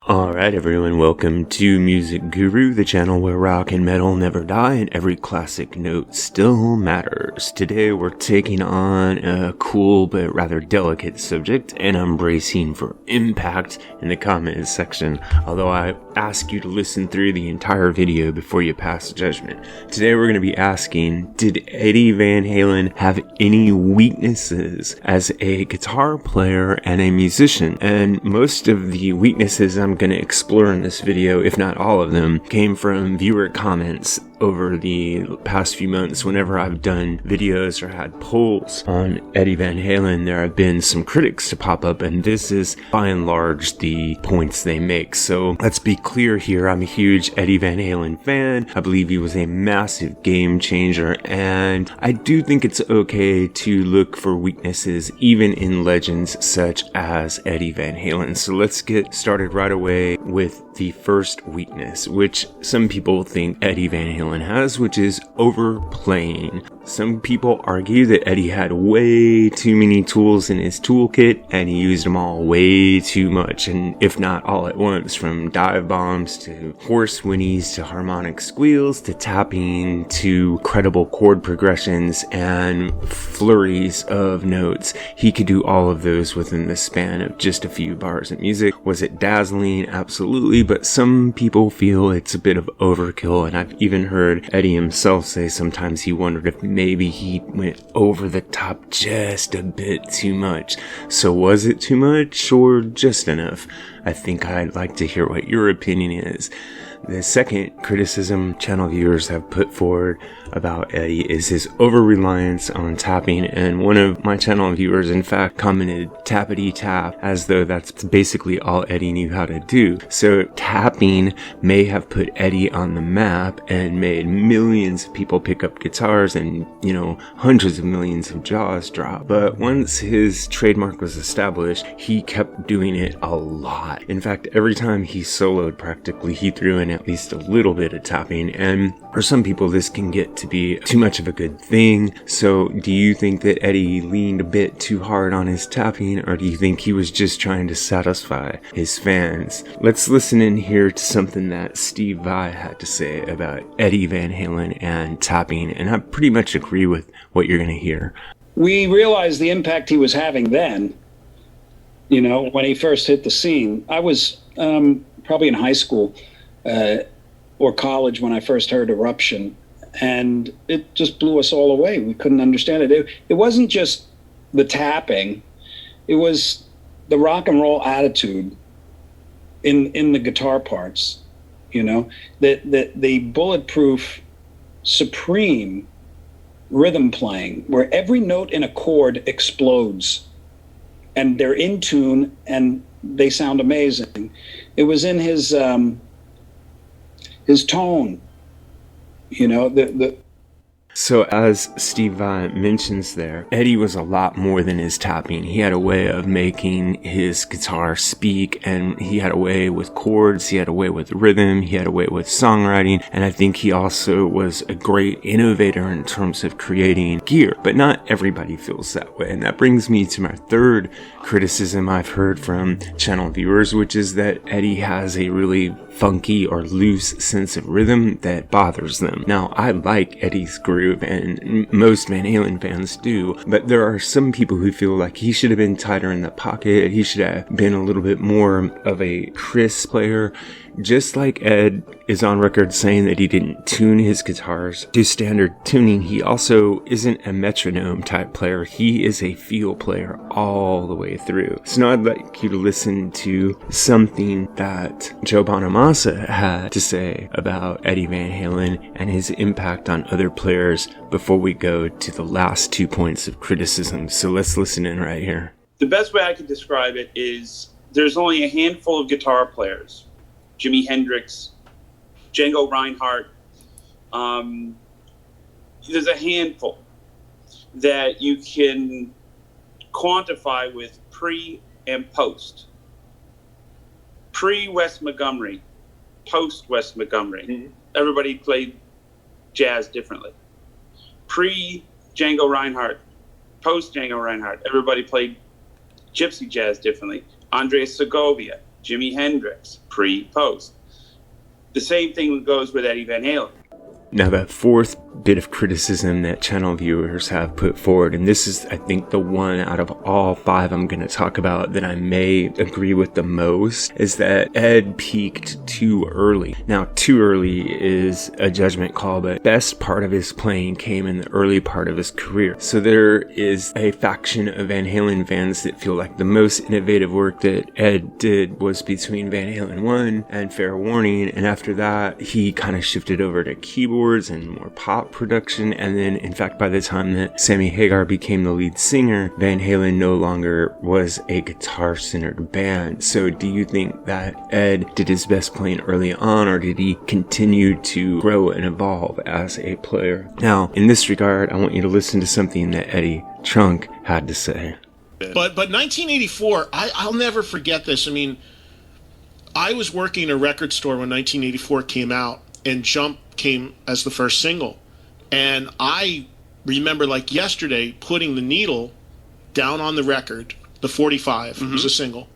Alright everyone, welcome to MusicGuru, the channel where rock and metal never die and every classic note still matters. Today we're taking on a cool but rather delicate subject, and I'm bracing for impact in the comments section, although I ask you to listen through the entire video before you pass judgment. Today we're going to be asking, did Eddie Van Halen have any weaknesses as a guitar player and a musician? And most of the weaknesses I'm going to explore in this video, if not all of them, came from viewer comments over the past few months. Whenever I've done videos or had polls on Eddie Van Halen, there have been some critics to pop up, and this is by and large the points they make. So let's be clear here, I'm a huge Eddie Van Halen fan. I believe he was a massive game changer, and I do think it's okay to look for weaknesses even in legends such as Eddie Van Halen. So let's get started right away with the first weakness, which some people think Eddie Van Halen has, which is overplaying. Some people argue that Eddie had way too many tools in his toolkit and he used them all way too much, and if not all at once, from dive bombs to horse whinnies to harmonic squeals to tapping to credible chord progressions and flurries of notes. He could do all of those within the span of just a few bars of music. Was it dazzling? Absolutely, but some people feel it's a bit of overkill, and I've even heard Eddie himself say sometimes he wondered if maybe he went over the top just a bit too much. So was it too much or just enough? I think I'd like to hear what your opinion is. The second criticism channel viewers have put forward about Eddie is his over-reliance on tapping, and one of my channel viewers in fact commented tappity tap as though that's basically all Eddie knew how to do. So tapping may have put Eddie on the map and made millions of people pick up guitars and, hundreds of millions of jaws drop. But once his trademark was established, he kept doing it a lot. In fact, every time he soloed practically, he threw in at least a little bit of tapping, and for some people this can get to be too much of a good thing. So do you think that Eddie leaned a bit too hard on his tapping, or do you think he was just trying to satisfy his fans? Let's listen in here to something that Steve Vai had to say about Eddie Van Halen and tapping, and I pretty much agree with what you're going to hear. We realized the impact he was having then, when he first hit the scene. I was probably in high school or college when I first heard Eruption, and it just blew us all away. We couldn't understand it. It wasn't just the tapping, it was the rock and roll attitude in the guitar parts, the bulletproof, supreme rhythm playing where every note in a chord explodes and they're in tune and they sound amazing. It was in his tone, So as Steve Vai mentions there, Eddie was a lot more than his tapping. He had a way of making his guitar speak, and he had a way with chords, he had a way with rhythm, he had a way with songwriting, and I think he also was a great innovator in terms of creating gear. But not everybody feels that way, and that brings me to my third criticism I've heard from channel viewers, which is that Eddie has a really funky or loose sense of rhythm that bothers them. Now, I like Eddie's groove, and most Van Halen fans do, but there are some people who feel like he should have been tighter in the pocket, he should have been a little bit more of a crisp player. Just like Ed is on record saying that he didn't tune his guitars to standard tuning, he also isn't a metronome type player. He is a feel player all the way through. So now I'd like you to listen to something that Joe Bonamassa had to say about Eddie Van Halen and his impact on other players before we go to the last 2 points of criticism. So let's listen in right here. The best way I could describe it is there's only a handful of guitar players. Jimi Hendrix, Django Reinhardt. There's a handful that you can quantify with pre and post. Pre-Wes Montgomery, post-Wes Montgomery. Mm-hmm. Everybody played jazz differently. Pre-Django Reinhardt, post-Django Reinhardt, everybody played gypsy jazz differently. Andres Segovia, Jimi Hendrix, pre-post. The same thing goes with Eddie Van Halen. Now, that fourth bit of criticism that channel viewers have put forward, and this is, I think, the one out of all 5 I'm going to talk about that I may agree with the most, is that Ed peaked too early. Now, too early is a judgment call, but best part of his playing came in the early part of his career. So there is a faction of Van Halen fans that feel like the most innovative work that Ed did was between Van Halen 1 and Fair Warning, and after that, he kind of shifted over to keyboards and more pop production, and then in fact by the time that Sammy Hagar became the lead singer, Van Halen no longer was a guitar-centered band. So do you think that Ed did his best playing early on, or did he continue to grow and evolve as a player? Now, in this regard, I want you to listen to something that Eddie Trunk had to say. But 1984, I'll never forget this. I mean, I was working in a record store when 1984 came out, and Jump came as the first single. And I remember like yesterday putting the needle down on the record, the 45 was a single,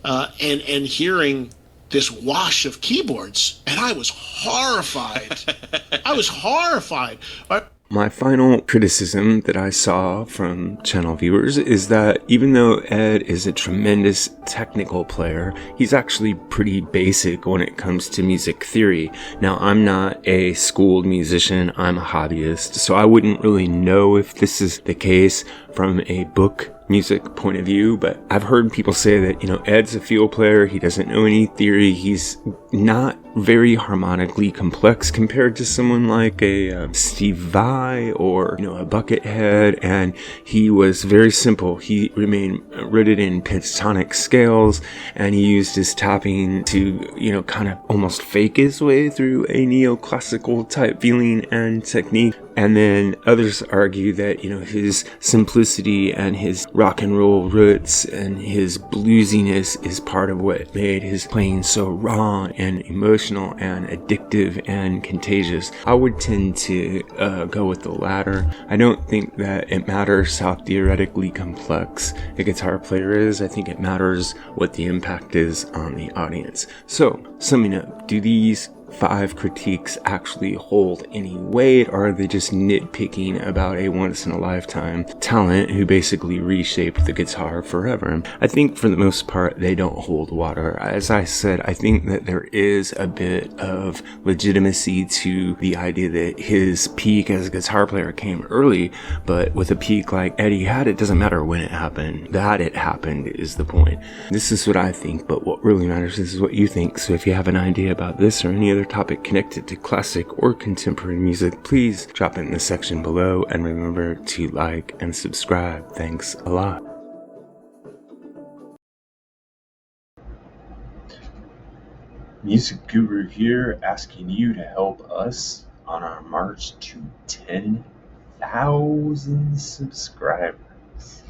and hearing this wash of keyboards, and I was horrified. My final criticism that I saw from channel viewers is that even though Ed is a tremendous technical player, he's actually pretty basic when it comes to music theory. Now, I'm not a schooled musician, I'm a hobbyist, so I wouldn't really know if this is the case from a book music point of view, but I've heard people say that, Ed's a field player, he doesn't know any theory, he's not very harmonically complex compared to someone like a Steve Vai or, a Buckethead, and he was very simple. He remained rooted in pentatonic scales, and he used his tapping to, kind of almost fake his way through a neoclassical type feeling and technique. And then others argue that, his simplicity and his rock and roll roots and his bluesiness is part of what made his playing so raw and emotional and addictive and contagious. I would tend to go with the latter. I don't think that it matters how theoretically complex a guitar player is. I think it matters what the impact is on the audience. So, summing up, do these 5 critiques actually hold any weight, or are they just nitpicking about a once-in-a-lifetime talent who basically reshaped the guitar forever? I think for the most part they don't hold water. As I said, I think that there is a bit of legitimacy to the idea that his peak as a guitar player came early, but with a peak like Eddie had, it doesn't matter when it happened. That it happened is the point. This is what I think, but what really matters is what you think. So if you have an idea about this or any other topic connected to classic or contemporary music, please drop it in the section below, and remember to like and subscribe. Thanks a lot. Music Guru here, asking you to help us on our march to 10,000 subscribers.